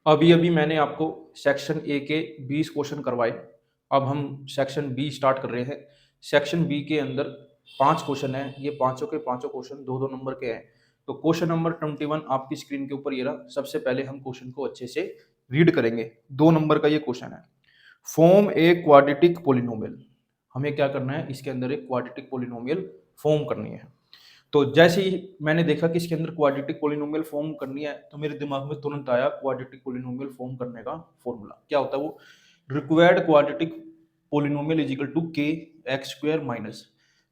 अभी अभी मैंने आपको सेक्शन ए के 20 क्वेश्चन करवाए। अब हम सेक्शन बी स्टार्ट कर रहे हैं। सेक्शन बी के अंदर 5 क्वेश्चन हैं। ये पांचों के पांचों क्वेश्चन दो दो नंबर के हैं। तो क्वेश्चन नंबर 21 आपकी स्क्रीन के ऊपर ये रहा। सबसे पहले हम क्वेश्चन को अच्छे से रीड करेंगे। 2 नंबर का ये क्वेश्चन है। Form a quadratic polynomial. हमें क्या करना है, इसके अंदर एक क्वाड्रेटिक पोलिनोमियल फॉर्म करनी है। तो जैसे ही मैंने देखा कि इसके अंदर क्वाड्रेटिक पोलिनोमियल फॉर्म करनी है, तो मेरे दिमाग में तुरंत आया क्वाड्रेटिक पोलिनोमियल फॉर्म करने का फॉर्मूला क्या होता है। वो required quadratic polynomial is equal to k x square minus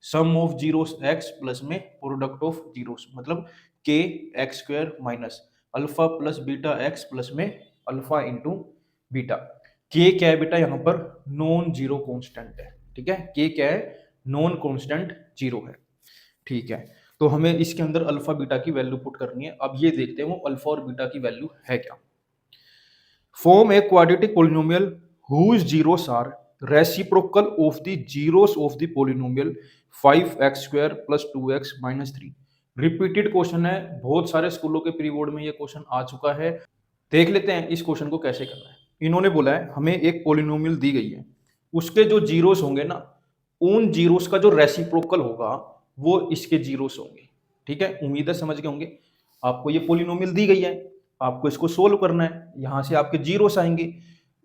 sum of zeros x plus में प्रोडक्ट ऑफ जीरोस, मतलब k x square minus alpha plus beta x plus में alpha into beta. K क्या है बेटा, यहाँ पर non zero constant है। ठीक है, के क्या है, नॉन कॉन्स्टेंट जीरो है। ठीक है, तो हमें इसके अंदर अल्फा बीटा की वैल्यू पुट करनी है। अब ये देखते हैं वो अल्फा और बीटा की वैल्यू है क्या। Form a quadratic polynomial whose zeros are reciprocal of the zeros of the polynomial 5x square plus 2x minus 3। Repeated question है, बहुत सारे स्कूलों के प्री बोर्ड में ये क्वेश्चन आ चुका है। देख लेते हैं इस क्वेश्चन को कैसे करना है। इन्होंने बोला है हमें एक पोलिनोमियल दी गई है, उसके जो जीरोस होंगे ना, उन जीरोस का जो रेसिप्रोकल होगा वो इसके जीरोस होंगे। ठीक है, उम्मीद है समझ गए होंगे। आपको ये पोलिनोमियल दी गई है, आपको इसको सोल्व करना है। यहां से आपके जीरोस आएंगे,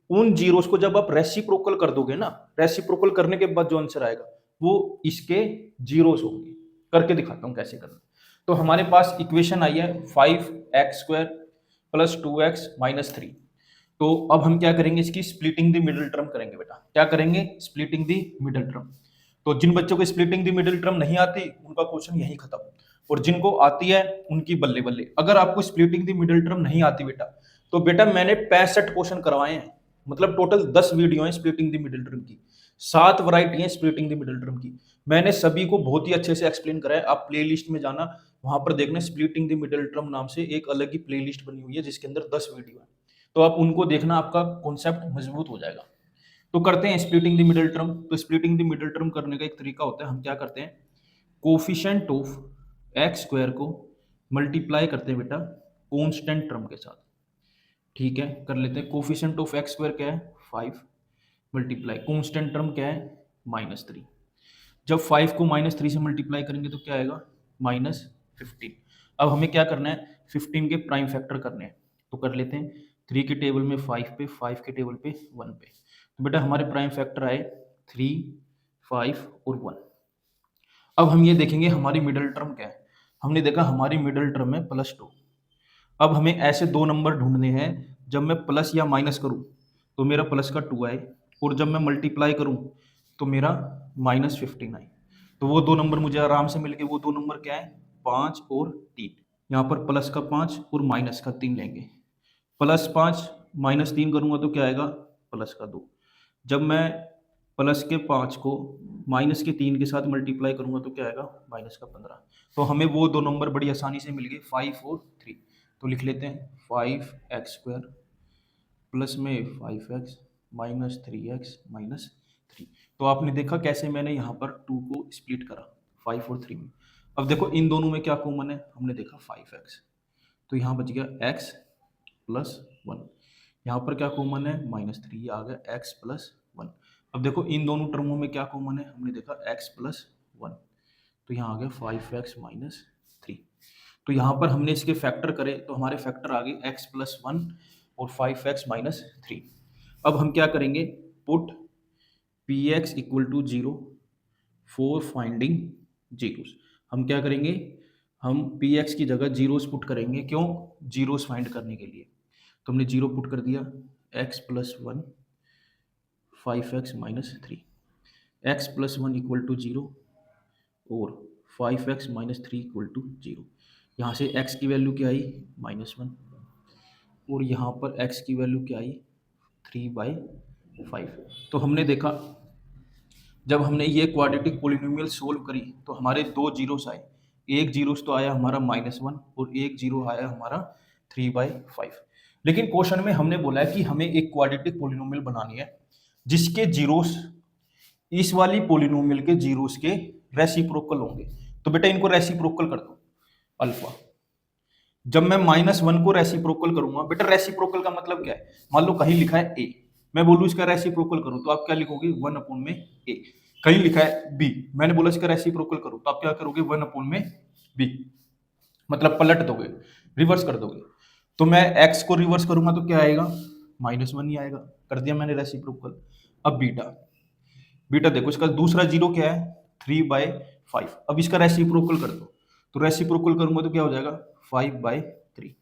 उन जीरोस को जब आप रेसिप्रोकल कर दोगे ना, रेसिप्रोकल करने के बाद जो आंसर आएगा वो इसके जीरोस होंगे। करके दिखाता हूं कैसे करना। तो हमारे पास इक्वेशन आई है 5x square plus 2x minus 3। तो अब हम क्या करेंगे, इसकी स्प्लिटिंग द मिडिल टर्म करेंगे बेटा। क्या करेंगे, स्प्लिटिंग द मिडिल टर्म। तो जिन बच्चों को स्प्लिटिंग द मिडिल टर्म नहीं आती उनका क्वेश्चन यही खत्म, और जिनको आती है उनकी बल्ले बल्ले। अगर आपको स्प्लिटिंग द मिडिल टर्म नहीं आती बेटा, तो बेटा मैंने 65 क्वेश्चन करवाए हैं, मतलब टोटल 10 वीडियो है स्प्लिटिंग द मिडिल टर्म की, 7 वैरायटी है स्प्लिटिंग द मिडिल टर्म की। मैंने सभी को बहुत ही अच्छे से एक्सप्लेन करा है। आप प्लेलिस्ट में जाना, वहां पर देखना स्प्लिटिंग द मिडिल टर्म नाम से एक अलग ही प्लेलिस्ट बनी हुई है जिसके अंदर 10 वीडियो है। तो आप उनको देखना, आपका कॉन्सेप्ट मजबूत हो जाएगा। तो करते हैं स्प्लिटिंग द मिडिल टर्म। तो स्प्लिटिंग द मिडिल टर्म करने का एक तरीका होता है, हम क्या करते हैं, कोफिशिएंट ऑफ एक्स स्क्वायर को मल्टीप्लाई करते हैं बेटा कांस्टेंट टर्म के साथ। ठीक है, कर लेते हैं। कोफिशिएंट ऑफ एक्स स्क्वायर क्या है, 5 मल्टीप्लाई कांस्टेंट टर्म क्या है, -3। जब 5 को -3 से मल्टीप्लाई करेंगे तो क्या आएगा, -15। अब हमें क्या करना है, 15 के प्राइम फैक्टर करने हैं। तो कर लेते हैं, 3 के टेबल में 5 पे, 5 के टेबल पे 1 पे। तो बेटा हमारे प्राइम फैक्टर आए 3, 5 और 1। अब हम ये देखेंगे हमारी मिडिल टर्म क्या है। हमने देखा हमारी मिडिल टर्म है +2। अब हमें ऐसे दो नंबर ढूंढने हैं, जब मैं प्लस या माइनस करूं तो मेरा प्लस का 2 आए, और जब मैं मल्टीप्लाई करूं तो मेरा -15 आए। तो वो दो नंबर मुझे आराम से मिल गए। वो दो नंबर क्या है, 5 और 3। यहाँ पर प्लस का 5 और माइनस का 3 लेंगे। +5 -3 करूंगा तो क्या आएगा, +2। जब मैं प्लस के 5 को माइनस के 3 के साथ मल्टीप्लाई करूंगा तो क्या आएगा, -15। तो हमें वो दो नंबर बड़ी आसानी से मिल गए, 5 और 3। तो लिख लेते हैं 5x स्क्वायर प्लस में 5x माइनस 3x माइनस 3। तो आपने देखा कैसे मैंने यहाँ पर 2 को स्प्लिट करा 5 और 3 में। अब देखो इन दोनों में क्या कॉमन है, हमने देखा 5x, तो यहाँ बच गया x प्लस 1। यहाँ पर क्या कॉमन है, -3, आ गया x प्लस 1। अब देखो इन दोनों टर्मों में क्या कॉमन है, हमने देखा x प्लस 1, तो यहाँ आ गया 5x माइनस 3। तो यहाँ पर हमने इसके फैक्टर करे तो हमारे फैक्टर आ गए x प्लस 1 और 5x माइनस 3। अब हम क्या करेंगे, put px equal to 0 for finding zeros. हम क्या करेंगे, हम px की जगह जीरोस पुट करेंगे। क्यों, जीरोस फाइंड करने के लिए। तो हमने 0 पुट कर दिया, x plus 1 5x minus 3, x plus 1 equal to 0 और 5x माइनस 3 इक्वल टू 0। यहाँ से x की वैल्यू क्या आई, -1, और यहाँ पर x की वैल्यू क्या आई, 3/5। तो हमने देखा जब हमने ये क्वाड्रेटिक पोलिनोमियल सोल्व करी तो हमारे दो जीरोस आए। एक जीरोस तो आया हमारा -1 और एक जीरो आया हमारा 3/5। लेकिन क्वेश्चन में हमने बोला है कि हमें एक क्वाड्रेटिक पोलिनोमियल बनानी है जिसके जीरोस इस वाली पोलिनोमियल के जीरोस के रेसिप्रोकल होंगे। तो बेटा इनको रेसिप्रोकल कर दो, अल्फा जब मैं -1 को रेसिप्रोकल करूंगा, बेटा रेसिप्रोकल का मतलब क्या है, मान लो कहीं लिखा है ए, मैं बोलूँ इसका रेसिप्रोकल करूं तो आप क्या लिखोगे 1/a। कहीं लिखा है बी, मैंने बोला इसका रेसिप्रोकल करो तो आप क्या करोगे 1/b, मतलब पलट दोगे, रिवर्स कर दोगे। तो मैं x को रिवर्स करूंगा तो क्या आएगा, -1 ही आएगा, कर दिया मैंने रेसिप्रोकल। अब बीटा, बीटा देखो इसका दूसरा जीरो क्या है 3/5, अब इसका रेसिप्रोकल कर दो, तो रेसिप्रोकल करूंगा तो क्या हो जाएगा 5/3।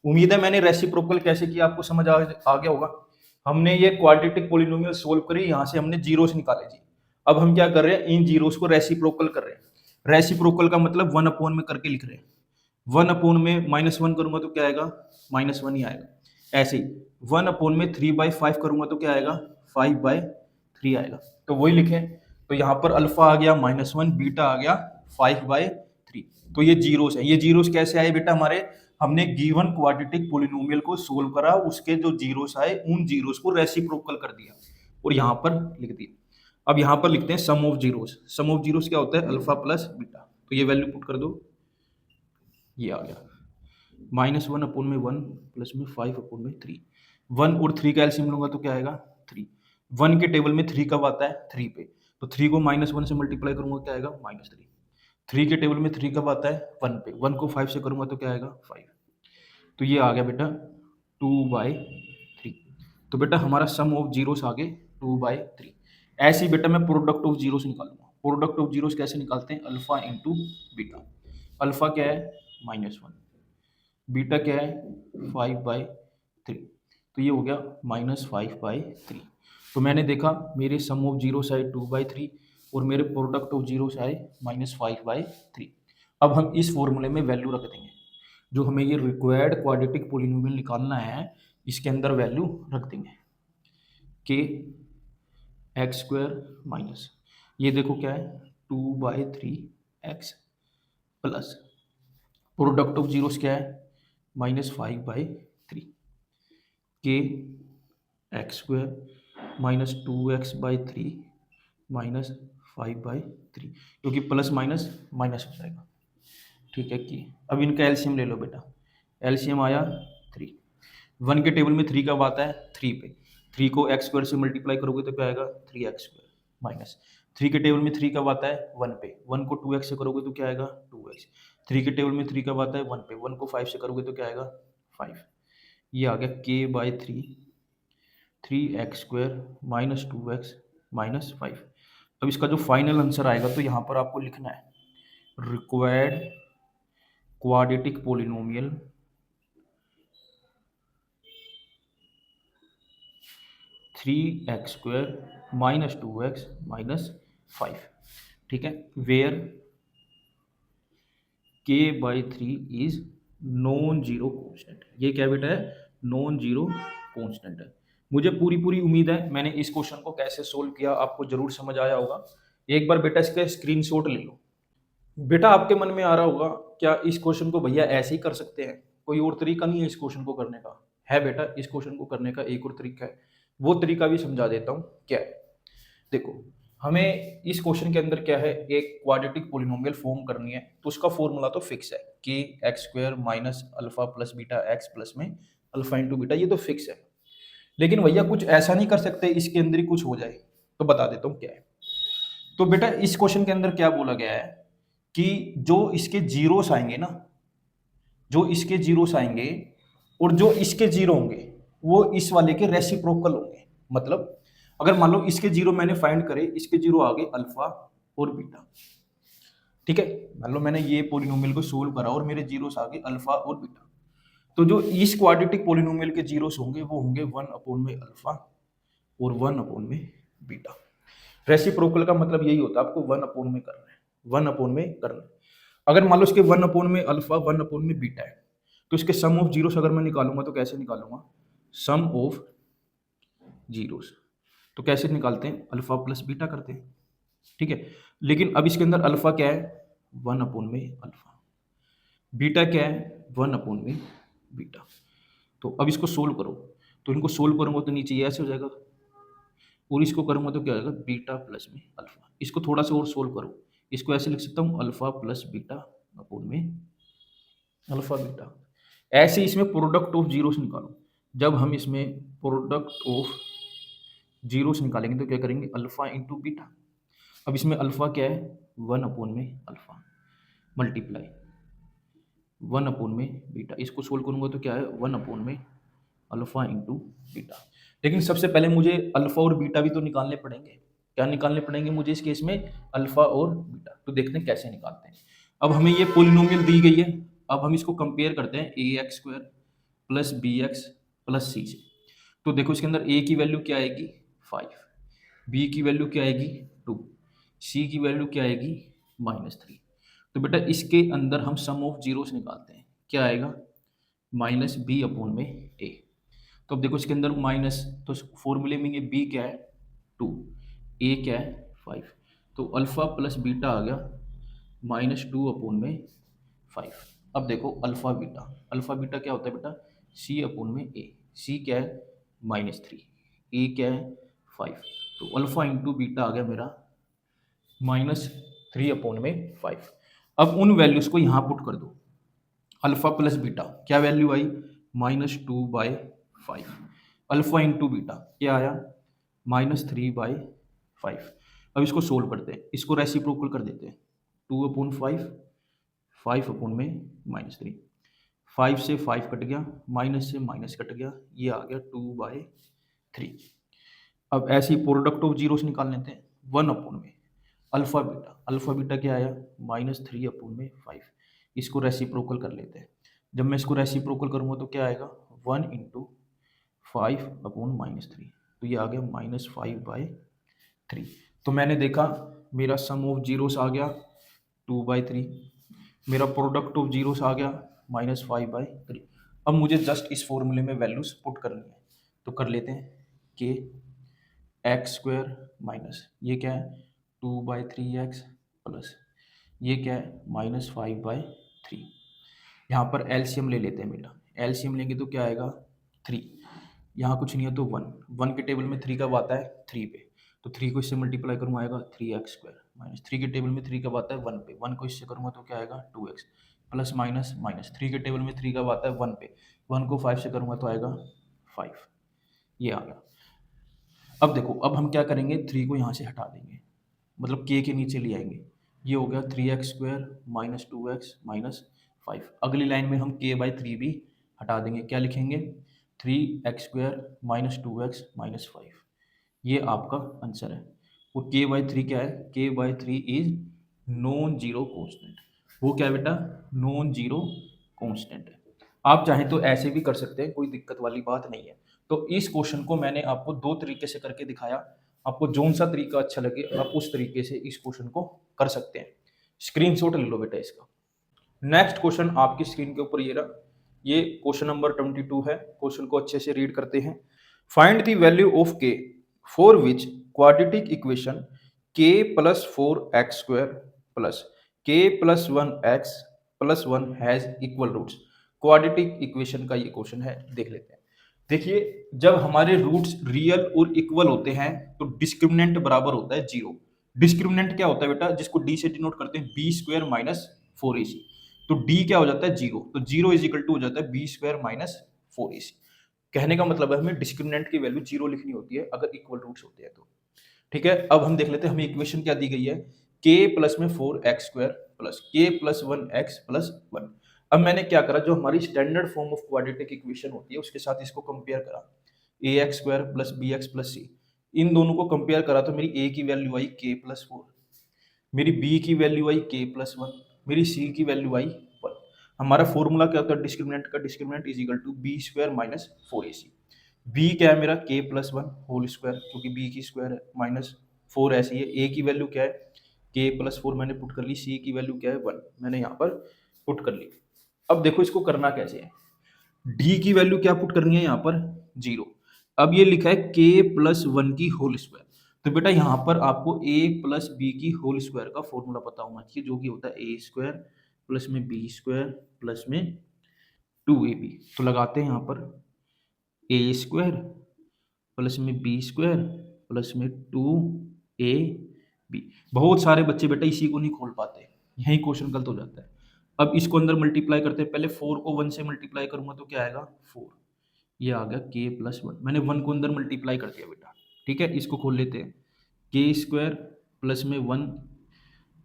उम्मीद है मैंने रेसिप्रोकल कैसे किया आपको समझ आ गया होगा। हमने ये क्वाड्रेटिक पोलिनोमियल सोल्व करी, यहाँ से हमने जीरोस निकाले जी। अब हम क्या कर रहे हैं, इन जीरोस को रेसिप्रोकल कर रहे हैं। रेसिप्रोकल का मतलब 1 में करके लिख रहे हैं। 1 में -1 करूंगा तो क्या आएगा, -1 ही आएगा। ऐसे ही 1 में 3/5 करूंगा तो क्या आएगा, 5/3 आएगा। तो वही लिखे, तो यहाँ पर अल्फा आ गया -1, बीटा आ गया 5/3। तो ये जीरोस है। ये जीरोस कैसे आए बेटा, हमारे हमने गिवन क्वाड्रेटिक पोलिनोमियल को सोल्व करा, उसके जो जीरोस आए उन जीरोस को रेसिप्रोकल कर दिया और यहाँ पर लिख दिया। अब यहाँ पर लिखते हैं sum of zeros. Sum of zeros क्या होता है, अल्फा प्लस बीटा। तो ये वैल्यू पुट कर दो, ये आ गया -1/1 प्लस में 5/3। 1 और 3 का एलसीएम लूंगा तो क्या आएगा 3। 1 के टेबल में 3 कब आता है 3 पे, तो 3 को -1 से मल्टीप्लाई करूंगा क्या आएगा -3। 3 के टेबल में 3 कब आता है 1 पे, 1 को 5 से करूंगा तो क्या आएगा 5। तो ये आ गया बेटा 2/3। तो बेटा हमारा सम ऑफ जीरोस आ गए 2/3। ऐसे ही बेटा मैं प्रोडक्ट ऑफ जीरोस निकालूंगा। प्रोडक्ट ऑफ जीरोस कैसे निकालते हैं, अल्फा इंटू बीटा। अल्फा क्या है -1, बीटा क्या है 5/3, तो ये हो गया -5/3। तो मैंने देखा मेरे सम ऑफ जीरो आए 2/3 और मेरे प्रोडक्ट ऑफ जीरो आए -5/3। अब हम इस फॉर्मूले में वैल्यू रख देंगे, जो हमें ये रिक्वायर्ड क्वाड्रेटिक पोलिनोमियल निकालना है, इसके अंदर वैल्यू रख देंगे के x² माइनस, ये देखो क्या है 2/3x plus product of zeros क्या है -5/3 के x² -2x/3 -5/3, क्योंकि प्लस माइनस माइनस हो जाएगा। ठीक है कि अब इनका एलसीएम ले लो बेटा। एलसीएम आया 3। 1 के टेबल में 3 कब आता है 3 पे, 3 को x² से मल्टीप्लाई करोगे तो क्या आएगा 3x² माइनस 3 के टेबल में 3 कब आता है 1 पे, 1 को 2x से करोगे तो क्या आएगा 2x। 3 के टेबल में 3 कब आता है 1 पे, 1 को 5 से करोगे तो क्या आएगा 5। ये आ गया k/3, 3x² -2x -5। अब इसका जो फाइनल आंसर आएगा तो यहाँ पर आपको लिखना है required quadratic polynomial 3x² -2x -5। ठीक है, where k/3 is non zero constant. ये क्या बेटा है, नॉन जीरो कॉन्स्टेंट है। मुझे पूरी पूरी उम्मीद है मैंने इस क्वेश्चन को कैसे सोल्व किया आपको जरूर समझ आया होगा। एक बार बेटा इसका स्क्रीनशॉट ले लो। बेटा आपके मन में आ रहा होगा क्या इस क्वेश्चन को भैया ऐसे ही कर सकते हैं, कोई और तरीका नहीं है इस क्वेश्चन को करने का। है बेटा, इस क्वेश्चन को करने का एक और तरीका है, वो तरीका भी समझा देता हूँ क्या है। देखो हमें इस क्वेश्चन के अंदर क्या है, एक क्वाड्रेटिक पोलिनोमियल फॉर्म करनी है, तो उसका फॉर्मूला तो फिक्स है कि x² minus alpha plus beta x plus में अल्फा इंटू बीटा, ये तो फिक्स है। लेकिन भैया कुछ ऐसा नहीं कर सकते इसके अंदर ही कुछ हो जाए, तो बता देता हूँ क्या है। तो बेटा इस क्वेश्चन के अंदर क्या बोला गया है कि जो इसके जीरोस आएंगे ना, जो इसके जीरोस आएंगे और जो इसके जीरो होंगे वो इस वाले के रेसिप्रोकल होंगे। मतलब अगर मान लो इसके जीरो मैंने फाइंड करे, इसके जीरो आ गए अल्फा और बीटा। ठीक है, मान लो मैंने ये पोलिनोमियल को सोल्व करा और मेरे जीरोस आ गए अल्फा और बीटा, तो जो इस क्वाड्रेटिक पोलिनोमियल के जीरोस होंगे वो होंगे 1/में अल्फा और 1/में बीटा। रेसिप्रोकल का मतलब यही होता है, आपको 1/में करना है, 1/में करना है। अगर मान लो इसके 1/में अल्फा 1/में बीटा है, तो इसके सम ऑफ जीरोस अगर मैं निकालूंगा तो कैसे निकालूंगा, सम ऑफ जीरोस तो कैसे निकालते हैं, अल्फा प्लस बीटा करते हैं। ठीक है, लेकिन अब इसके अंदर अल्फा क्या है 1/में अल्फा, बीटा क्या है 1/में बीटा। तो अब इसको सोल्व करो, तो इनको सोल्व करूंगा तो नीचे ये ऐसे हो जाएगा, और इसको करूंगा तो क्या होगा बीटा प्लस में अल्फा। इसको थोड़ा सा और सोल्व करो, इसको ऐसे लिख सकता हूँ अल्फा प्लस बीटा अपॉन में अल्फा बीटा। ऐसे इसमें प्रोडक्ट ऑफ जीरो से निकालो। जब हम इसमें प्रोडक्ट ऑफ जीरो से निकालेंगे तो क्या करेंगे, अल्फा इंटू बीटा। अब इसमें अल्फा क्या है, 1 में अल्फा मल्टीप्लाई 1 में बीटा। इसको सोल्व करूंगा तो क्या है, 1 में अल्फा इंटू बीटा। लेकिन सबसे पहले मुझे अल्फा और बीटा भी तो निकालने पड़ेंगे। क्या निकालने पड़ेंगे मुझे इस केस में, अल्फा और बीटा। तो देखते हैं कैसे निकालते हैं। अब हमें ये पोलिनोमियल दी गई है, अब हम इसको कंपेयर करते हैं a x square plus b x plus c से। तो देखो इसके अंदर ए की वैल्यू क्या आएगी 5, बी की वैल्यू क्या आएगी 2, सी की वैल्यू क्या आएगी -3। तो बेटा इसके अंदर हम सम ऑफ जीरो से निकालते हैं, क्या आएगा -b/में ए। तो अब देखो इसके अंदर माइनस, तो फॉर्मूले में ये बी क्या है 2, ए क्या है 5, तो अल्फा प्लस बीटा आ गया -2/में 5। अब देखो अल्फा बीटा क्या होता है बेटा, c/में ए। सी क्या है -3, ए क्या है 5, तो अल्फा इंटू बीटा आ गया मेरा -3/में 5। अब उन वैल्यूज को यहाँ पुट कर दो। अल्फा प्लस बीटा क्या वैल्यू आई -2/5, अल्फा इंटू बीटा क्या आया -3/5। अब इसको सोल्व करते हैं, इसको रेसिप्रोकल कर देते हैं, 2/5, 5/में -3, 5 से 5 कट गया, माइनस से माइनस कट गया, ये आ गया 2/3। अब ऐसे ही प्रोडक्ट ऑफ जीरो से निकाल लेते हैं, 1/में अल्फा बीटा क्या आया -3/में 5। इसको रेसिप्रोकल कर लेते हैं। जब मैं इसको रेसिप्रोकल करूंगा तो क्या आएगा 1 इंटू 5/-3, तो ये आ गया -5/3। तो मैंने देखा मेरा सम ऑफ जीरोस आ गया 2/3, मेरा प्रोडक्ट ऑफ जीरोस आ गया -5/3। अब मुझे जस्ट इस फॉर्मूले में वैल्यूज पुट करनी है, तो कर लेते हैं कि एक्स स्क्वायर माइनस ये क्या है 2/3x प्लस ये क्या है -5/3। यहाँ पर एलसीएम ले लेते हैं बेटा, एलसीएम लेंगे तो क्या आएगा 3, यहाँ कुछ नहीं है तो 1 के टेबल में 3 कब आता है 3 पे, तो 3 को इससे मल्टीप्लाई करूँगा आएगा 3x² माइनस 3 के टेबल में 3 कब आता है 1 पे, 1 को इससे करूँगा तो क्या आएगा 2x प्लस माइनस माइनस 3 के टेबल में 3 कब आता है 1 पे, 1 को 5 से करूँगा तो आएगा 5, ये आ गया। अब देखो अब हम क्या करेंगे, 3 को यहाँ से हटा देंगे, मतलब k के नीचे ले आएंगे, ये हो गया 3x² माइनस 2x माइनस 5। अगली लाइन में हम k/3 भी हटा देंगे, क्या लिखेंगे 3x² माइनस 2x माइनस 5। ये आपका आंसर है। और k/3 क्या है, k/3 is non zero constant. वो क्या है बेटा, नॉन जीरो कॉन्स्टेंट है। आप चाहें तो ऐसे भी कर सकते हैं, कोई दिक्कत वाली बात नहीं है। तो इस क्वेश्चन को मैंने आपको 2 तरीके से करके दिखाया, आपको जोन सा तरीका अच्छा लगे आप उस तरीके से इस क्वेश्चन को कर सकते हैं। स्क्रीनशॉट ले लो बेटा इसका। नेक्स्ट क्वेश्चन आपकी स्क्रीन के ऊपर ये रहा, ये क्वेश्चन नंबर 22 है। क्वेश्चन को अच्छे से रीड करते हैं। Find the value of k for which quadratic equation k plus 4x² plus k plus 1x प्लस 1 has equal roots. Quadratic equation का ये क्वेश्चन है, देख लेते हैं। देखिए जब हमारे रूट्स रियल और इक्वल होते हैं तो डिस्क्रिमिनेंट बराबर होता है 0। डिस्क्रिमिनेंट क्या होता है बेटा, जिसको डी से डिनोट करते हैं b² माइनस 4ac। तो डी क्या हो जाता है 0, तो 0 इज इक्वल टू हो जाता है b² माइनस 4ac। कहने का मतलब है हमें डिस्क्रिमिनेंट की वैल्यू 0 लिखनी होती है अगर इक्वल रूट्स होते हैं तो। ठीक है, अब हम देख लेते हैं हमें इक्वेशन क्या दी गई है, k प्लस में 4x² plus k plus 1x प्लस 1। अब मैंने क्या करा, जो हमारी standard form of quadratic equation होती है उसके साथ इसको कंपेयर करा, ax² plus bx plus c। इन दोनों को कंपेयर करा तो मेरी a की वैल्यू आई k प्लस 4, मेरी b की वैल्यू आई k प्लस 1, मेरी c की वैल्यू आई 1। हमारा फॉर्मूला क्या होता है डिस्क्रिमिनेंट का, discriminant is equal to b² minus 4ac। b क्या है मेरा k प्लस 1 होल स्क्वायर, क्योंकि b की स्क्वायर है, माइनस 4 ऐसी है। a की वैल्यू क्या है k प्लस 4 मैंने पुट कर ली, c की वैल्यू क्या है 1 मैंने यहाँ पर पुट कर ली। अब देखो इसको करना कैसे है, d की वैल्यू क्या पुट करनी है यहाँ पर 0। अब ये लिखा है k प्लस 1 की होल स्क्वायर, तो बेटा यहाँ पर आपको a प्लस बी की होल स्क्वायर का फॉर्मूला पता होना चाहिए, जो कि होता है a² प्लस में b² प्लस में 2ab। तो लगाते हैं यहाँ पर a² प्लस में b² प्लस में 2ab। बहुत सारे बच्चे बेटा इसी को नहीं खोल पाते, यही क्वेश्चन गलत हो जाता है। अब इसको अंदर मल्टीप्लाई करते हैं, पहले 4 को 1 से मल्टीप्लाई करूंगा तो क्या आएगा 4, ये आ गया के प्लस 1। मैंने 1 को अंदर मल्टीप्लाई कर दिया बेटा, ठीक है। इसको खोल लेते हैं, के स्क्वायर प्लस में 1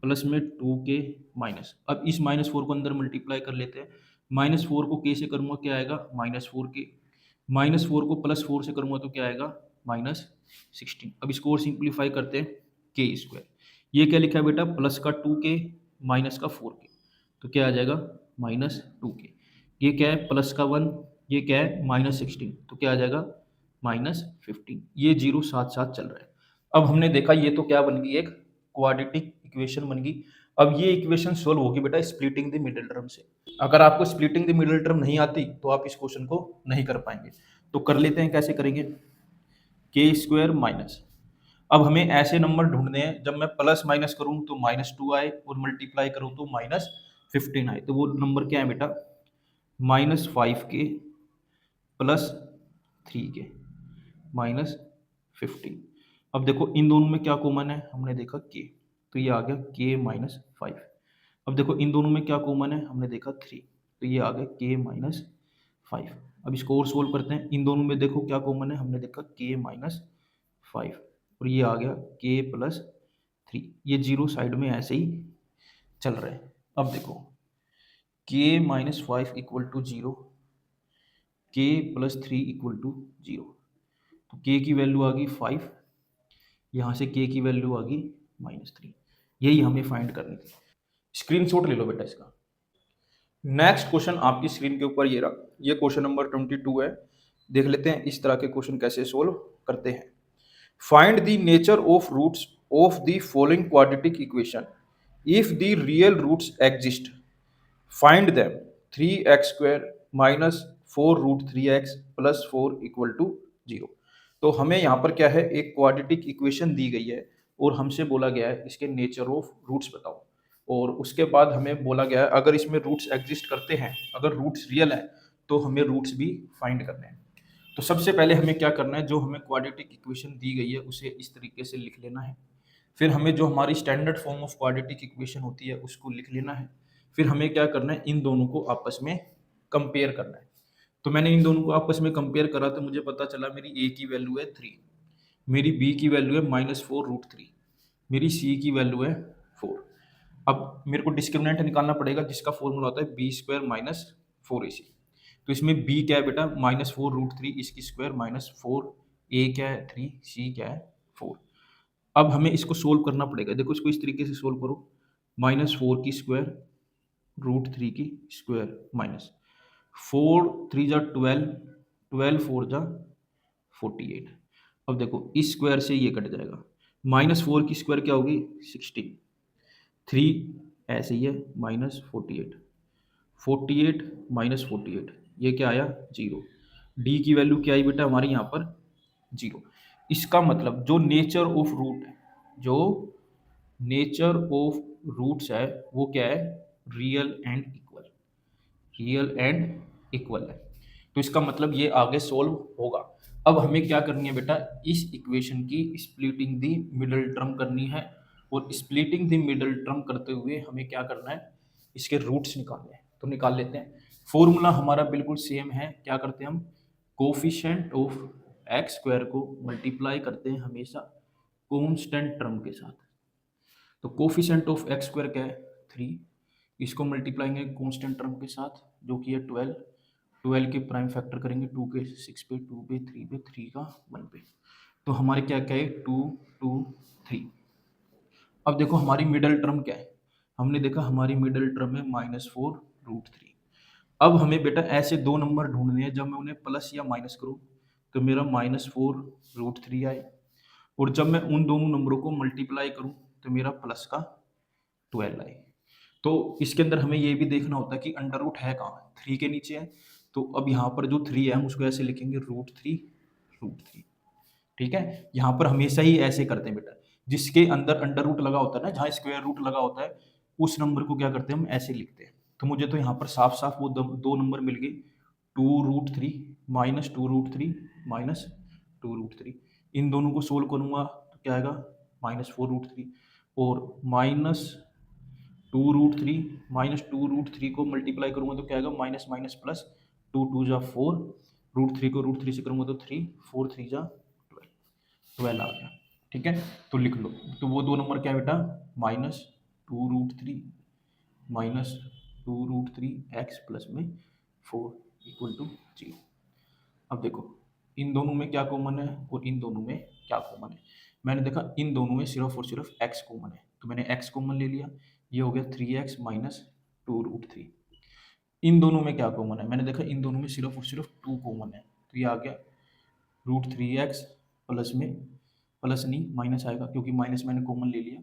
प्लस में 2 के माइनस, अब इस -4 को अंदर मल्टीप्लाई कर लेते हैं, -4 को के से करूंगा क्या आएगा -4 के, -4 को +4 से करूंगा तो क्या आएगा -16। अब इसको और सिंप्लीफाई करते हैं, के स्क्वायर, ये क्या लिखा है बेटा प्लस का 2 के माइनस का 4 के, तो क्या आ जाएगा -2 के, ये क्या है प्लस का 1, ये क्या है -16, तो क्या आ जाएगा -15। ये जीरो साथ साथ चल रहा है। अब हमने देखा ये तो क्या बन गई, एक क्वाड्रेटिक इक्वेशन बन गई। अब ये इक्वेशन सोल्व होगी बेटा स्प्लिटिंग द मिडिल टर्म से। अगर आपको स्प्लिटिंग द मिडिल टर्म नहीं आती तो आप इस क्वेश्चन को नहीं कर पाएंगे। तो कर लेते हैं, कैसे करेंगे, के स्क्वायर माइनस, अब हमें ऐसे नंबर ढूंढने हैं जब मैं प्लस माइनस करूं तो -2 आए और मल्टीप्लाई करूं तो -15 आए। तो वो नंबर क्या है बेटा -5 के +3 के -15। अब देखो इन दोनों में क्या कॉमन है, हमने देखा के, तो ये आ गया के -5। अब देखो इन दोनों में क्या कॉमन है, हमने देखा 3, तो ये आ गया के -5। अब इसको और सोल्व करते हैं, इन दोनों में देखो क्या कॉमन है, हमने देखा के -5 और ये आ गया के +3। ये जीरो साइड में ऐसे ही चल रहे हैं। अब देखो के -5 इक्वल टू 0, के +3 इक्वल टू 0, तो के की वैल्यू आ गई 5, यहाँ से के की वैल्यू आ गई -3। यही हमें फाइंड करनी थी। स्क्रीनशॉट ले लो बेटा इसका। नेक्स्ट क्वेश्चन आपकी स्क्रीन के ऊपर ये रहा, ये क्वेश्चन नंबर 22 है। देख लेते हैं इस तरह के क्वेश्चन कैसे सोल्व करते हैं। Find the nature of roots of the following quadratic equation if the real roots exist, find them 3x² -4√3x + 4 equal to 0। तो हमें यहाँ पर क्या है, एक क्वाड्रेटिक इक्वेशन दी गई है और हमसे बोला गया है इसके नेचर ऑफ रूट्स बताओ, और उसके बाद हमें बोला गया है अगर इसमें रूट्स एग्जिस्ट करते हैं, अगर रूट्स रियल है तो हमें रूट्स भी फाइंड करने हैं। तो सबसे पहले हमें क्या करना है, जो हमें क्वाड्रेटिक इक्वेशन दी गई है उसे इस तरीके से लिख लेना है। फिर हमें जो हमारी standard form of quadratic equation होती है उसको लिख लेना है। फिर हमें क्या करना है, इन दोनों को आपस में कंपेयर करना है। तो मैंने इन दोनों को आपस में कंपेयर करा तो मुझे पता चला मेरी ए की वैल्यू है 3, मेरी बी की वैल्यू है -4√3, मेरी सी की वैल्यू है 4। अब मेरे को डिस्क्रिमिनेंट निकालना पड़ेगा जिसका फॉर्मूला होता है b² - 4ac। तो इसमें b क्या है बेटा -4√3, इसकी स्क्वायर -4, a क्या है 3, c क्या है 4। अब हमें इसको सोल्व करना पड़ेगा। देखो इसको इस तरीके से सोल्व करो, -4 की स्क्वायर √3 की स्क्वायर माइनस 4 3 जा 12, 12 4 जा 48। अब देखो इस स्क्वायर से ये कट जाएगा, -4 की स्क्वायर क्या होगी 16, 3 ऐसे ही है -48, 48 -48, ये क्या आया 0। डी की वैल्यू क्या आई बेटा हमारी यहाँ पर 0। इसका मतलब जो नेचर ऑफ रूट है, जो नेचर ऑफ रूट्स है वो क्या है, real and equal, real and equal है। तो इसका मतलब ये आगे सोल्व होगा। अब हमें क्या करनी है बेटा, इस इक्वेशन की स्प्लिटिंग दी मिडल टर्म करनी है, और स्प्लिटिंग दी मिडल टर्म करते हुए हमें क्या करना है, इसके रूट्स निकालने हैं। तो निकाल लेते हैं। फॉर्मूला हमारा बिल्कुल सेम है, क्या करते हैं हम, कोफिशिएंट ऑफ x² को मल्टीप्लाई करते हैं हमेशा कांस्टेंट टर्म के साथ। तो कोफिशिएंट ऑफ x² क्या है 3, इसको मल्टीप्लाइंगे कांस्टेंट टर्म के साथ जो कि है 12, 12 के प्राइम फैक्टर करेंगे 2 के 6 पे, 2 पे 3 पे, 3 का 1 पे, तो हमारे क्या क्या है 2 2 3। अब देखो हमारी मिडल टर्म क्या है, हमने देखा हमारी मिडल टर्म है -4√3। अब हमें बेटा ऐसे दो नंबर ढूंढने हैं जब मैं उन्हें प्लस या माइनस करूं तो मेरा -4√3 आए, और जब मैं उन दोनों नंबरों को मल्टीप्लाई करूं तो मेरा प्लस का 12 आए। तो इसके अंदर हमें ये भी देखना होता है कि अंडर रूट है कहाँ, 3 के नीचे है। तो अब यहाँ पर जो 3 है हम उसको ऐसे लिखेंगे √3, ठीक है। यहाँ पर हमेशा ही ऐसे करते हैं बेटा, जिसके अंदर अंडर रूट लगा होता है ना, जहाँ स्क्वायर रूट लगा होता है उस नंबर को क्या करते हैं हम ऐसे लिखते हैं। तो मुझे तो यहाँ पर साफ साफ वो दो नंबर मिल गए, 2√3 -2√3 -2√3। इन दोनों को सोल्व करूंगा तो क्या आएगा -4√3 और 2√3 माइनस 2√3 को मल्टीप्लाई करूंगा तो क्या आएगा माइनस माइनस प्लस, 2 2 जा 4, √3 को √3 से करूंगा तो 3, 4 3 जा 12 आ गया। ठीक है, तो लिख लो। तो वो दो नंबर क्या है बेटा, -2√3 माइनस 2√3 एक्स प्लस में 4 इक्वल टू 0। अब देखो इन दोनों में क्या कॉमन है और इन दोनों में क्या कॉमन है। मैंने देखा इन दोनों में सिर्फ और सिर्फ x कॉमन है, तो मैंने x कॉमन ले लिया, ये हो गया 3x माइनस 2√3। इन दोनों में क्या कॉमन है, मैंने देखा इन दोनों में सिर्फ और सिर्फ 2 कॉमन है, तो ये आ गया √3x प्लस में, प्लस नहीं माइनस आएगा क्योंकि माइनस मैंने कॉमन ले लिया,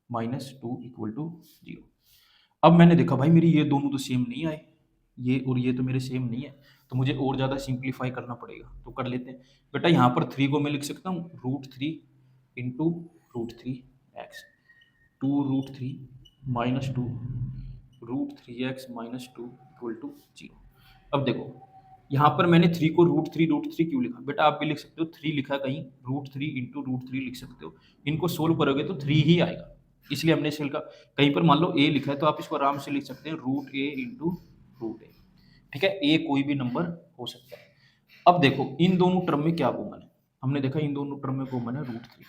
-2 इक्वल टू 0। अब मैंने देखा भाई मेरी ये दोनों तो सेम नहीं आए, ये और ये तो मेरे सेम नहीं है, तो मुझे और ज़्यादा सिंप्लीफाई करना पड़ेगा, तो कर लेते हैं। बेटा यहाँ पर 3 को मैं लिख सकता हूँ √3 into √3x, 2√3 minus 2 √3x minus 2 equal to 0। अब देखो यहाँ पर मैंने 3 को √3 क्यों लिखा, बेटा आप भी लिख सकते हो 3 लिखा कहीं, √3 इंटू √3 लिख सकते हो, इनको सोल्व करोगे तो 3 ही आएगा, इसलिए हमने इसका कहीं पर मान लो a लिखा है तो आप इसको आराम से लिख सकते हैं √a इंटू √a। ठीक है, a कोई भी नंबर हो सकता है। अब देखो इन दोनों टर्म में क्या कॉमन है, हमने देखा इन दोनों टर्म में कॉमन है √3।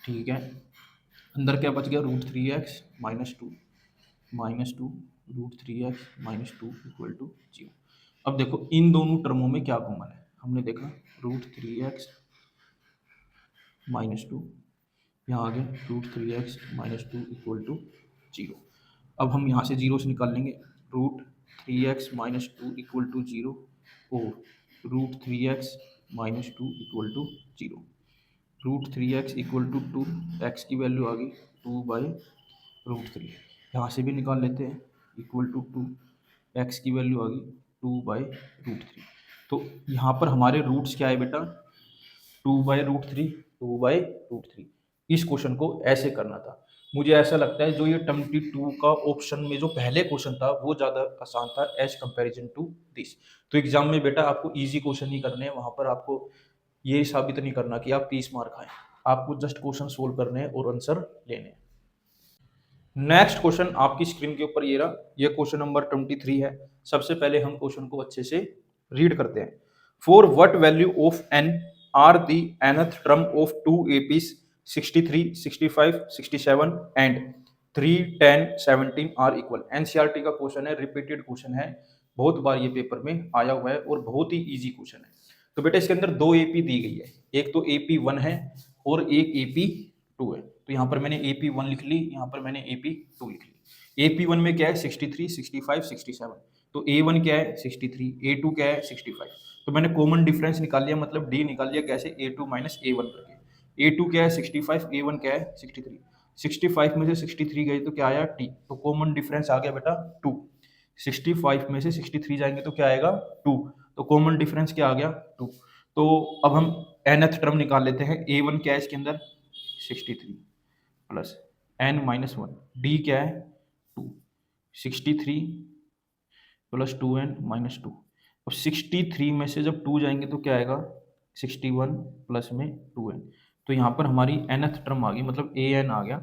ठीक है, अंदर क्या बच गया √3x minus two √3x minus 2 equal to 0। अब देखो इन दोनों टर्मों में क्या कॉमन है, हमने देखा √3x माइनस 2, यहाँ आ गया √3x माइनस 2 इक्वल टू 0। अब हम यहाँ से 0 से निकाल लेंगे, √3x माइनस 2 इक्वल टू 0 और √3x minus 2 equal to 0। √3x equal to 2, x की वैल्यू आ गई 2/√3, यहाँ से भी निकाल लेते हैं, इक्वल टू 2, एक्स की वैल्यू आ गई 2/√3। तो यहाँ पर हमारे रूट्स क्या है बेटा, 2/√3, 2/√3। इस क्वेश्चन को ऐसे करना था। मुझे ऐसा लगता है जो ये 22 का ऑप्शन में जो पहले क्वेश्चन था वो ज़्यादा आसान था एज कंपैरिजन टू दिस। तो एग्जाम में बेटा आपको इजी क्वेश्चन ही करने हैं, वहाँ पर आपको ये साबित नहीं करना कि आप 30 मार्क आए, आपको जस्ट क्वेश्चन सोल्व करने हैं और आंसर लेने हैं। नेक्स्ट क्वेश्चन आपकी स्क्रीन के ऊपर ये रहा, ये क्वेश्चन नंबर 23 है। सबसे पहले हम क्वेश्चन को अच्छे से रीड करते हैं। For what value of n are the nth term of 2 APs 63, 65, 67 and 3, 10, 17 are equal. NCERT का क्वेश्चन है, रिपीटेड क्वेश्चन है, बहुत बार ये पेपर में आया हुआ है और बहुत ही इजी क्वेश्चन है। तो बेटा इसके अंदर 2 AP दी गई है, एक तो AP1 है और एक AP2 है। तो यहाँ पर मैंने AP1 लिख ली, यहाँ पर मैंने AP2 लिख ली। AP1 में क्या है 63, 65, 67, तो A1 क्या है 63, A2 क्या है 65। तो मैंने कॉमन डिफरेंस निकाल लिया, मतलब D निकाल लिया, कैसे A2 माइनस A1 करके। A2 क्या है 65, A1 क्या है 63, 65 में से 63 गई तो क्या आया T, तो कॉमन डिफरेंस आ गया बेटा 2। 65 में से 63 जाएंगे तो क्या आएगा 2, तो कॉमन डिफरेंस क्या आ गया 2। तो अब हम nth टर्म निकाल लेते हैं। A1 क्या है इसके अंदर 63 प्लस n माइनस 1, डी क्या है 2, 63 प्लस 2n माइनस 2। अब 63 में से जब 2 जाएंगे तो क्या आएगा 61 प्लस में 2n, तो यहाँ पर हमारी nth टर्म आ गई, मतलब an आ गया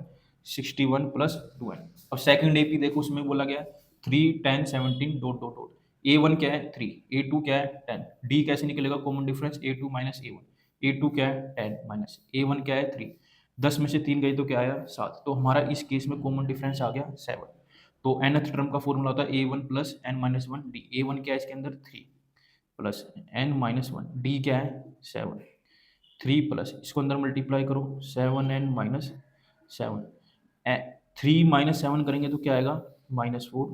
61 प्लस 2n। अब सेकंड AP देखो उसमें बोला गया 3, 10, 17 डॉट डॉट डॉट। A1 क्या है 3, A2 क्या है 10, D कैसे निकलेगा common difference A2 minus A1, A2 क्या है 10 माइनस A1 क्या है 3, 10 में से 3 गई तो क्या आया 7, तो हमारा इस केस में कॉमन डिफरेंस आ गया 7। तो nth टर्म का फॉर्मूला होता है A1 plus n minus 1 D. A1 क्या है इसके अंदर 3 प्लस n माइनस 1, डी क्या है 7, 3 प्लस इसको अंदर मल्टीप्लाई करो 7n माइनस 7, 3 माइनस 7 करेंगे तो क्या आएगा -4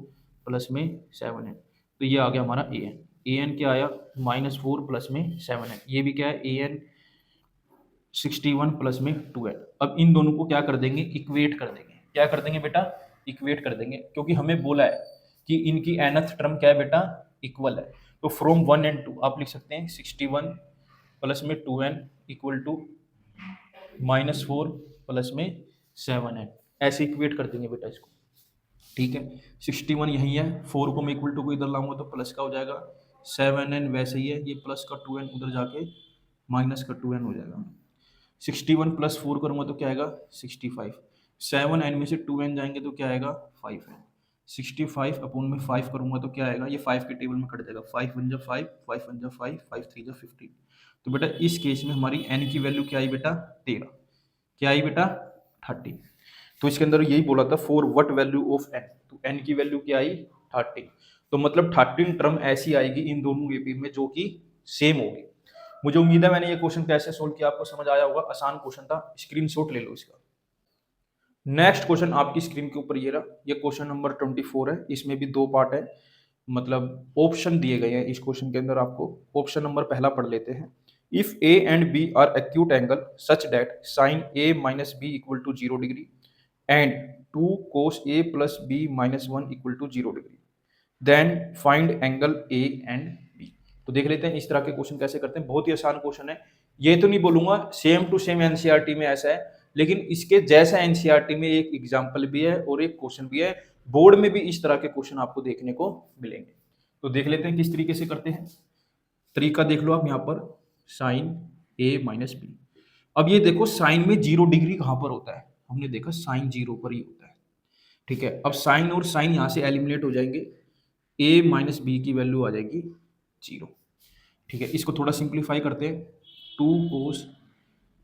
प्लस में 7n, तो ये आ गया हमारा an क्या आया -4 प्लस में 7n, ये भी क्या है an 61 प्लस में 2n। अब इन दोनों को क्या कर देंगे इक्वेट कर देंगे, क्या कर देंगे बेटा इक्वेट कर देंगे, क्योंकि हमें बोला है कि इनकी nth टर्म क्या है बेटा इक्वल है। तो फ्रॉम 1 and 2 आप लिख सकते हैं 61 प्लस में 2n इक्वल टू -4 प्लस में 7n, ऐसे इक्वेट कर देंगे बेटा इसको। ठीक है, 61 यही है, 4 को मैं इक्वल टू को इधर लाऊंगा तो प्लस का हो जाएगा, 7n वैसे ही है, ये प्लस का 2n उधर जाके माइनस का 2n हो जाएगा। 61 प्लस 4 करूंगा तो क्या आएगा 65, 7n में से 2n जाएंगे तो क्या आएगा 5n। 65 अपोन में 5 करूंगा तो क्या आएगा, ये 5 के टेबल में कट जाएगा, 5 वन जा 5, 5 वन जा 5, 5 थ्री जा 15। तो बेटा इस केस में हमारी n की वैल्यू क्या आई बेटा 13, क्या आई बेटा 30। तो इसके अंदर यही बोला था for what value of n, तो n की वैल्यू क्या आई 30। तो मतलब 13 टर्म ऐसी आएगी इन दोनों एपी में जो कि सेम होगी। मुझे उम्मीद है मैंने ये क्वेश्चन कैसे सोल्व किया आपको समझ आया होगा, आसान क्वेश्चन था, स्क्रीनशॉट ले लो इसका। नेक्स्ट क्वेश्चन आपकी स्क्रीन के ऊपर ये रहा, ये क्वेश्चन नंबर 24 है, इसमें भी दो पार्ट है, मतलब ऑप्शन दिए गए हैं इस क्वेश्चन के अंदर। आपको ऑप्शन नंबर पहला पढ़ लेते हैं। If A and B are acute angle such that sine A minus B equal to 0 degree and 2 cos a plus B minus 1 equal to 0 degree, then find angle A and B. तो देख लेते हैं इस तरह के question कैसे करते हैं, बहुत ही आसान क्वेश्चन है। ये तो नहीं बोलूंगा सेम टू सेम एनसीईआरटी में ऐसा है, लेकिन इसके जैसा एनसीईआरटी में एक एग्जाम्पल भी है और एक क्वेश्चन भी है, बोर्ड में भी इस तरह के क्वेश्चन आपको देखने को मिलेंगे। तो देख लेते हैं किस तरीके से करते हैं। तरीका देख लो आप यहाँ पर, साइन ए माइनस बी। अब ये देखो साइन में 0 डिग्री कहाँ पर होता है, हमने देखा साइन 0 पर ही होता है, ठीक है। अब साइन और साइन यहाँ से एलिमिनेट हो जाएंगे, ए माइनस बी की वैल्यू आ जाएगी 0, ठीक है। इसको थोड़ा सिंप्लीफाई करते हैं, 2 cos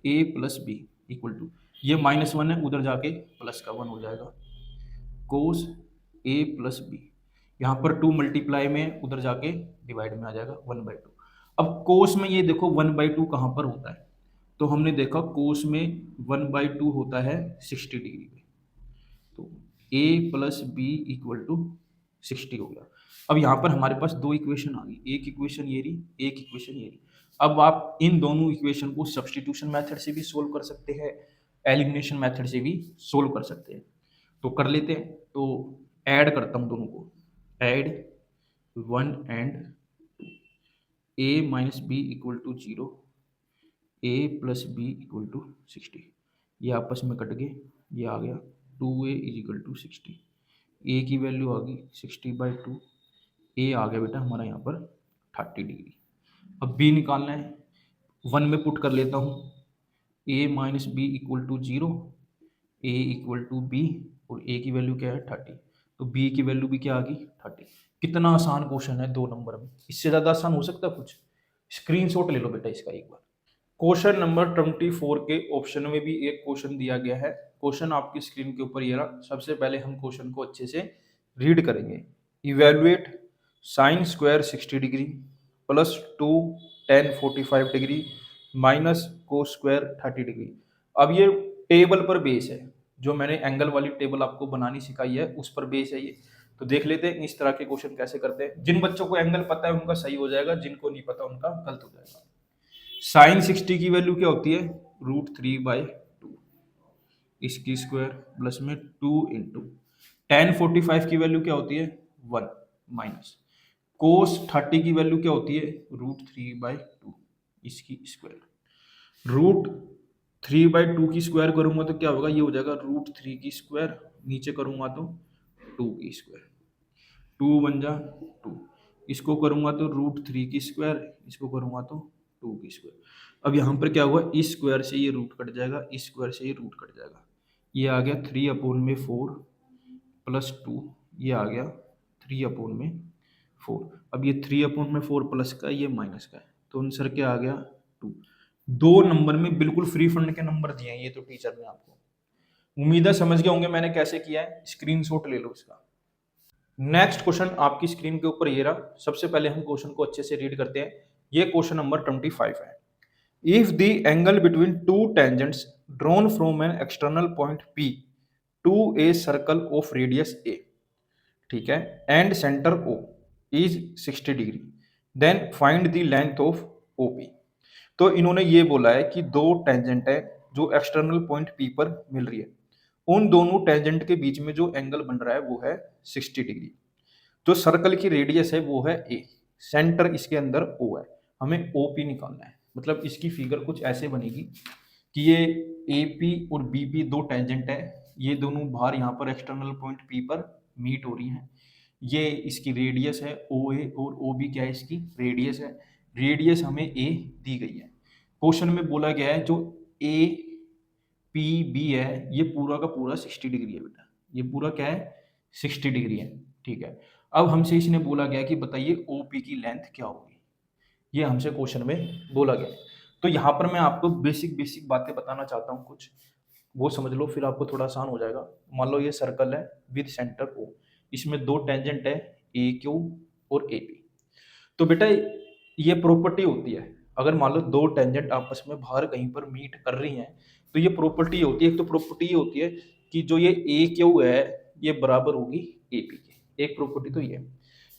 A plus B equal to, ये -1 है उधर जाके प्लस का 1 हो जाएगा, कोस ए प्लस बी, यहाँ पर 2 मल्टीप्लाई में उधर जाके डिवाइड में आ जाएगा 1/2। अब कोस में ये देखो 1/2 कहाँ पर होता है, तो हमने देखा कोस में 1/2 होता है 60 डिग्री पे, तो ए प्लस बी इक्वल टू 60 हो गया। अब यहाँ पर हमारे पास दो इक्वेशन आ गई, एक इक्वेशन ये रही, एक इक्वेशन ये रही। अब आप इन दोनों इक्वेशन को सब्स्टिट्यूशन मेथड से भी सोल्व कर सकते हैं, एलिमिनेशन मेथड से भी सोल्व कर सकते हैं। तो कर लेते हैं, तो ऐड करता हूँ दोनों को, add 1 and 2, A minus B equal to 0, A plus B equal to 60, ये आपस में कट गए, ये आ गया 2a इज इक्वल टू 60, ए की वैल्यू आ गई 60/2, ए आ गया बेटा हमारा यहाँ पर 30 डिग्री। अब बी निकालना है, 1 में पुट कर लेता हूँ, a minus B equal to 0, a equal to b, और ए की वैल्यू क्या है 30, तो बी की वैल्यू भी क्या आ गई 30। कितना आसान क्वेश्चन है 2 नंबर में, इससे ज़्यादा आसान हो सकता है कुछ। स्क्रीनशॉट ले लो बेटा इसका एक बार। क्वेश्चन नंबर 24 के ऑप्शन में भी एक क्वेश्चन दिया गया है, क्वेश्चन आपकी स्क्रीन के ऊपर ये रहा। सबसे पहले हम क्वेश्चन को अच्छे से रीड करेंगे। Evaluate sine square 60 degree plus 2 tan 45 degree minus cos square 30 degree. अब ये टेबल पर बेस है, जो मैंने एंगल वाली टेबल आपको बनानी सिखाई है उस पर बेस है ये। तो देख लेते हैं इस तरह के क्वेश्चन कैसे करते हैं। जिन बच्चों को एंगल पता है उनका सही हो जाएगा, जिनको नहीं पता उनका गलत हो जाएगा। साइन 60 की वैल्यू क्या होती है, √3/2, इसकी स्क्वायर प्लस में 2 इंटू tan 45 की वैल्यू क्या होती है 1 माइनस कोस 30 की वैल्यू क्या होती है √3/2, इसकी स्क्वायर। √3/2 की स्क्वायर करूंगा तो क्या होगा, ये हो जाएगा √3 की स्क्वायर, नीचे करूंगा तो 2 की स्क्वायर, 2 बन जा 2, इसको करूंगा तो √3 की स्क्वायर, इसको करूंगा तो 2 की स्क्वायर। अब यहाँ पर क्या हुआ, इस स्क्वायर से ये रूट कट जाएगा, इस स्क्वायर से ये रूट कट जाएगा, ये आ गया 3/4 प्लस 2, ये आ गया 3/4। अब ये 3/4 प्लस का, ये माइनस का है, तो आंसर क्या आ गया 2। 2 नंबर में बिल्कुल फ्री फंड के नंबर दिए हैं ये तो टीचर ने आपको। उम्मीद है समझ गए होंगे मैंने कैसे किया है, स्क्रीनशॉट ले लो इसका। नेक्स्ट क्वेश्चन आपकी स्क्रीन के ऊपर ये रहा। सबसे पहले हम क्वेश्चन को अच्छे से रीड करते हैं। ये क्वेश्चन नंबर 25 है। If the angle between two tangents drawn from an external point P to a circle of radius A, ठीक है, and centre O is 60 degree, then find the length of OP। तो इन्होंने ये बोला है कि दो टेंजेंट है जो एक्सटर्नल पॉइंट P पर मिल रही है, उन दोनों टेंजेंट के बीच में जो एंगल बन रहा है वो है 60 डिग्री। जो सर्कल की रेडियस है वो है A, सेंटर इसके अंदर O है, हमें OP निकालना है। मतलब इसकी फिगर कुछ ऐसे बनेगी कि ये AP और BP दो टेंजेंट है, ये दोनों बाहर यहाँ पर एक्सटर्नल पॉइंट P पर मीट हो रही हैं, ये इसकी रेडियस है OA और OB क्या है, इसकी रेडियस है। रेडियस हमें A दी गई है। क्वेश्चन में बोला गया है जो A पी बी है, ये पूरा का पूरा 60 डिग्री है बेटा, ये पूरा क्या है 60 डिग्री है। ठीक है, अब हमसे इसने बोला गया कि बताइए ओ पी की लेंथ क्या होगी, ये हमसे क्वेश्चन में बोला गया है। तो यहाँ पर मैं आपको बेसिक बेसिक बातें बताना चाहता हूँ कुछ, वो समझ लो, फिर आपको थोड़ा आसान हो जाएगा। मान लो ये सर्कल है विद सेंटर ओ, इसमें दो टेंजेंट है ए क्यू और ए पी। तो बेटा ये प्रॉपर्टी होती है, अगर मान लो दो टेंजेंट आपस में बाहर कहीं पर मीट कर रही हैं, तो ये प्रॉपर्टी होती है। एक तो प्रॉपर्टी ये होती है कि जो ये ए क्यू है ये बराबर होगी ए पी के, एक प्रॉपर्टी तो ये,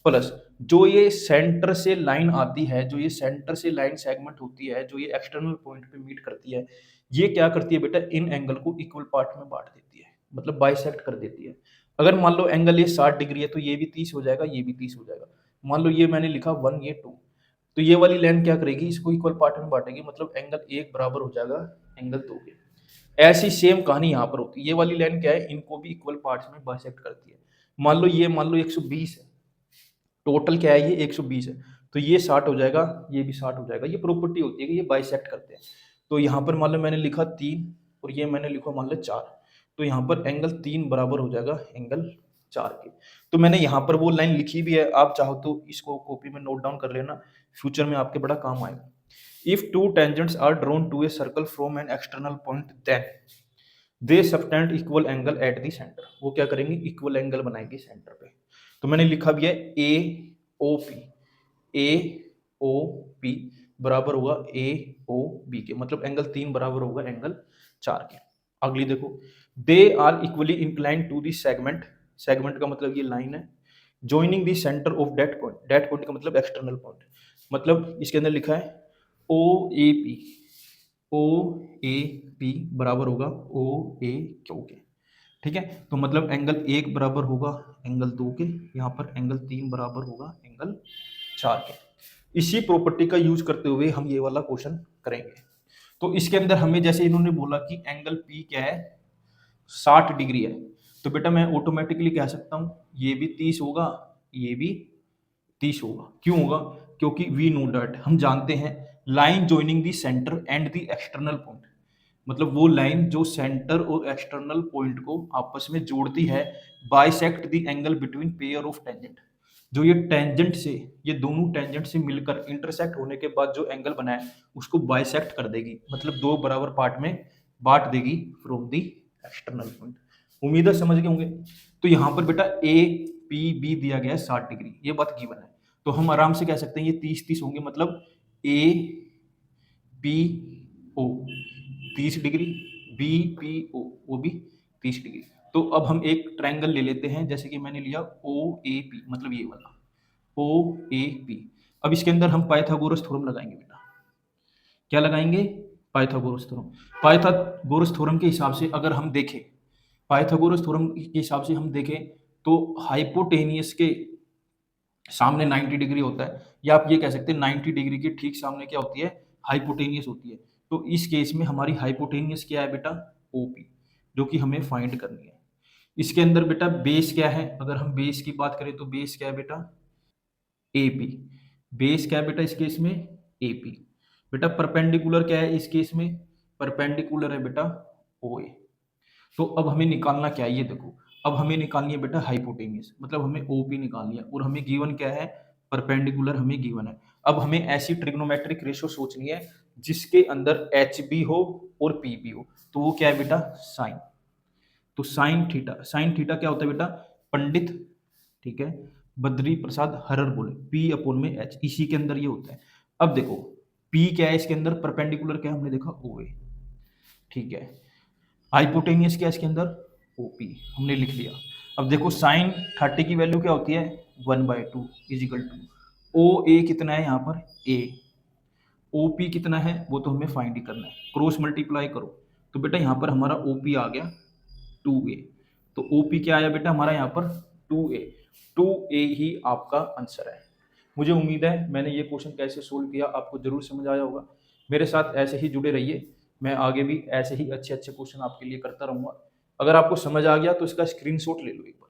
प्लस जो ये सेंटर से लाइन आती है, जो ये सेंटर से लाइन सेगमेंट होती है, जो ये एक्सटर्नल पॉइंट पे मीट करती है, ये क्या करती है बेटा, इन एंगल को इक्वल पार्ट में बांट देती है, मतलब बाइसेक्ट कर देती है। अगर मान लो एंगल ये 60 डिग्री है तो ये भी 30 हो जाएगा, ये भी 30 हो जाएगा। मान लो ये मैंने लिखा 1 ये 2, तो ये वाली लाइन क्या करेगी, इसको इक्वल पार्ट में बांटेगी, मतलब एंगल एक बराबर हो जाएगा एंगल 2 के। ऐसी सेम कहानी यहाँ पर होती है, ये वाली लाइन क्या है, इनको भी इक्वल पार्ट्स में बाइसेक्ट करती है। मान लो ये, मान लो 120 है, टोटल क्या है ये 120 है, तो ये 60 हो जाएगा, ये भी 60 हो जाएगा। ये प्रॉपर्टी होती है कि ये बाइसेक्ट करते हैं। तो यहाँ पर मान लो मैंने लिखा 3 और ये मैंने लिखा मान लो 4, तो यहाँ पर एंगल 3 बराबर हो जाएगा एंगल 4 के। तो मैंने यहाँ पर वो लाइन लिखी भी है, आप चाहो तो इसको कॉपी में नोट डाउन कर लेना, फ्यूचर में आपके बड़ा काम आएगा। If two tangents are drawn to a circle from an external point then they subtend equal angle at the centre, वो क्या करेंगे, इक्वल एंगल बनाएंगे सेंटर पे। तो मैंने लिखा भी है ए ओ पी, ए ओ पी बराबर होगा ए ओ बी के, मतलब एंगल 3 बराबर होगा एंगल 4 के। अगली देखो, they are equally inclined to the segment, segment का मतलब ये लाइन है, joining the centre of that point, that point का मतलब एक्सटर्नल पॉइंट, मतलब इसके अंदर लिखा है ओ ए पी, ओ ए पी बराबर होगा ओ ए क्यू के। ठीक है, तो मतलब एंगल 1 बराबर होगा एंगल 2 के, यहाँ पर एंगल 3 बराबर होगा एंगल 4 के। इसी प्रॉपर्टी का यूज करते हुए हम ये वाला क्वेश्चन करेंगे। तो इसके अंदर हमें जैसे इन्होंने बोला कि एंगल पी क्या है 60 डिग्री है, तो बेटा मैं ऑटोमेटिकली कह सकता हूँ ये भी 30 होगा, ये भी 30 होगा। क्यों होगा, क्योंकि वी नो दैट, हम जानते हैं line joining the centre and the external point, मतलब वो लाइन जो सेंटर और एक्सटर्नल पॉइंट को आपस में जोड़ती है, bisect the angle between pair of tangent, जो ये टेंजेंट से, ये दोनों टेंजेंट से मिलकर इंटरसेक्ट होने के बाद जो एंगल बना है उसको बाइसेक्ट कर देगी, मतलब दो बराबर पार्ट में बांट देगी फ्रॉम दी एक्सटर्नल पॉइंट। उम्मीद है समझ गए होंगे। तो यहाँ पर बेटा ए पी बी दिया गया है 60 डिग्री, ये बात गिवन है, तो हम आराम से कह सकते हैं ये 30-30 होंगे, मतलब A P O 30 degree, B P O वो भी 30 डिग्री। तो अब हम एक ट्रायंगल ले लेते हैं, जैसे कि मैंने लिया ओ ए पी, मतलब ये वाला ओ ए पी। अब इसके अंदर हम पाइथागोरस थ्योरम लगाएंगे बेटा, क्या लगाएंगे, पाइथागोरस थ्योरम। पाइथागोरस थ्योरम के हिसाब से अगर हम देखें, पाइथागोरस थ्योरम के हिसाब से हम देखें तो हाइपोटेनियस के सामने 90 डिग्री होता है, या आप ये कह सकते हैं 90 डिग्री के ठीक सामने क्या होती है, हाइपोटेनियस होती है। तो इस केस में हमारी हाइपोटेनियस क्या है बेटा, ओपी, जो कि हमें फाइंड करनी है। इसके अंदर बेटा बेस क्या है, अगर हम बेस की बात करें तो बेस क्या है बेटा, एपी। बेस क्या है बेटा इस केस में, एपी। बेटा परपेंडिकुलर क्या है इस केस में, परपेंडिकुलर है बेटा ओए। तो अब हमें निकालना क्या है, ये देखो, अब हमें निकालनी है बेटा हाइपोटेनियस, मतलब हमें ओपी निकालनी है, और हमें गिवन क्या है, परपेंडिकुलर हमें गिवन है। अब हमें ऐसी ट्रिग्नोमेट्रिक रेशियो सोचनी है जिसके अंदर एच बी हो और पी बी हो, तो वो क्या है बेटा, साइन। तो साइन थीटा, साइन थीटा क्या होता है बेटा, पंडित, ठीक है, बद्री प्रसाद हरर बोले पी अपॉन में एच, इसी के अंदर ये होता है। अब देखो पी क्या है इसके अंदर, परपेंडिकुलर क्या है हमने देखा ओ ए, ठीक है, हाइपोटेनियस क्या है इसके अंदर, ओपी हमने लिख लिया। अब देखो साइन 30 की वैल्यू क्या होती है, 1/2 इजिकल टू ओ ए कितना है यहाँ पर ए, ओपी कितना है वो तो हमें फाइंड ही करना है, क्रॉस मल्टीप्लाई करो, तो बेटा यहाँ पर हमारा ओपी आ गया 2a। तो ओपी क्या आया बेटा हमारा यहाँ पर 2a, 2a ही आपका आंसर है। मुझे उम्मीद है मैंने ये क्वेश्चन कैसे सोल्व किया आपको जरूर समझ आया होगा। मेरे साथ ऐसे ही जुड़े रहिए, मैं आगे भी ऐसे ही अच्छे अच्छे क्वेश्चन आपके लिए करता रहूंगा। अगर आपको समझ आ गया तो इसका स्क्रीनशॉट ले लो एक बार।